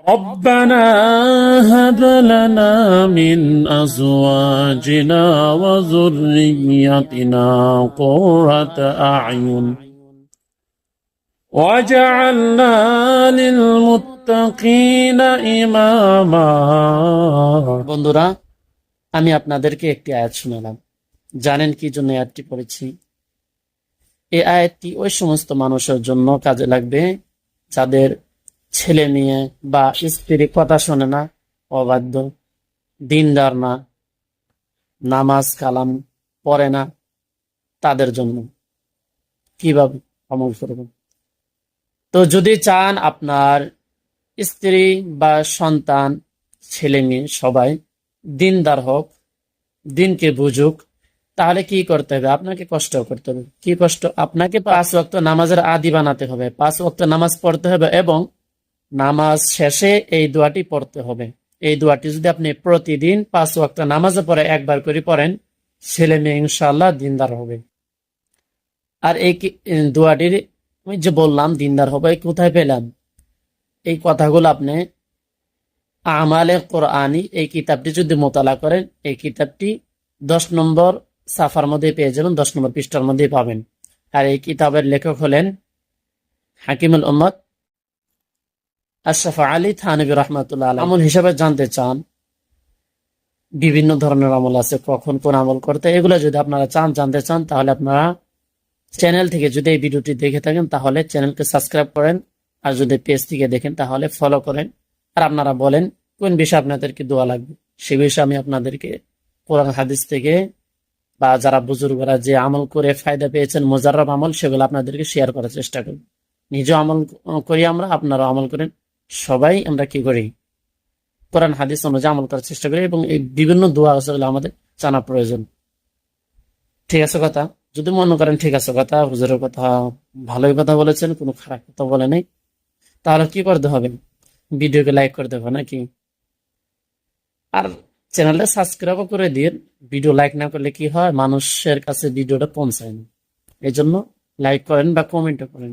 ربنا هب لنا من أزواجنا وذريتنا قرة أعين واجعلنا للمتقين إماما। বন্ধুরা, আমি আপনাদেরকে একটি আয়াত শোনালাম। জানেন কি জন্য আয়াতটি পড়েছি? এই আয়াতটি ওই সমস্ত মানুষের জন্য কাজে লাগবে যাদের ছেলে মেয়ে বা স্ত্রী কথা শোনে না, অবাধ্য, দিনদার না, নামাজ কালাম পড়ে না, তাদের জন্য। কিভাবে আমল করবেন? তো যদি চান আপনার স্ত্রী বা সন্তান, ছেলে মেয়ে সবাই দিনদার হোক, দিনকে বুঝুক, তাহলে কি করতে হবে? আপনাকে কষ্ট করতে হবে। কি কষ্ট? আপনাকে 5 ওয়াক্ত নামাজের আদি বানাতে হবে, 5 ওয়াক্ত নামাজ পড়তে হবে এবং নামাজ শেষে এই দোয়াটি পড়তে হবে। এই দোয়াটি যদি আপনি প্রতিদিন 5 ওয়াক্ত নামাজে পড়ে একবার করে পড়েন, ছেলে মেয়ে ইনশাআল্লাহ দিনদার হবে। আর এই দোয়াটির আমি যে বললাম দিনদার হবে, কোথায় পেলাম? এই কথাগুলো আপনি আমালে কোরআনি এই কিতাবটি যদি মোতালা করেন, এই কিতাবটি 10 নম্বর সাফার মধ্যে পেয়ে যাবেন, 10 নম্বর পৃষ্ঠার মধ্যে পাবেন। আর এই কিতাবের লেখক হলেন হাকিমুল উম্মত আশরাফ আলী থানভী রাহমাতুল্লাহ আলাইহি। আমল হিসাবে জানতে চান, বিভিন্ন ধরনের আমল আছে, কখন কোন আমল করতে, এগুলো যদি আপনারা জানতে চান, তাহলে আপনারা চ্যানেল থেকে যদি এই ভিডিওটি দেখে থাকেন তাহলে চ্যানেলকে সাবস্ক্রাইব করেন, আর যদি পেজ থেকে দেখেন তাহলে ফলো করেন। আর আপনারা বলেন কোন বিষয়ে আপনাদেরকে দোয়া লাগবে, সে বিষয়ে আমি আপনাদেরকে কোরআন হাদিস থেকে বা যারা বুজুর্গরা যে আমল করে ফায়দা পেয়েছেন মোজাররব আমল, সেগুলো আপনাদেরকে শেয়ার করার চেষ্টা করি। নিজেও আমল করি আমরা, আপনারাও আমল করেন। সবাই আমরা কি করি? কোরআন হাদিস অনুযায়ী আমল করার চেষ্টা করি এবং এই বিভিন্ন দোয়া আছে আমাদের জানা প্রয়োজন। ঠিক আছে কথা? যদি মনে করেন ঠিক আছে কথা, হুজুরের কথা ভালোই কথা বলেছেন, কোনো খারাপ কথা বলে নাই, তাহলে কি করতে হবে? ভিডিওকে লাইক করতে হবে নাকি? আর চ্যানেলটা সাবস্ক্রাইবও করে দিন। ভিডিও লাইক না করলে কি হয়, মানুষের কাছে ভিডিওটা পৌঁছায় না। এই জন্য লাইক করেন বা কমেন্টও করেন।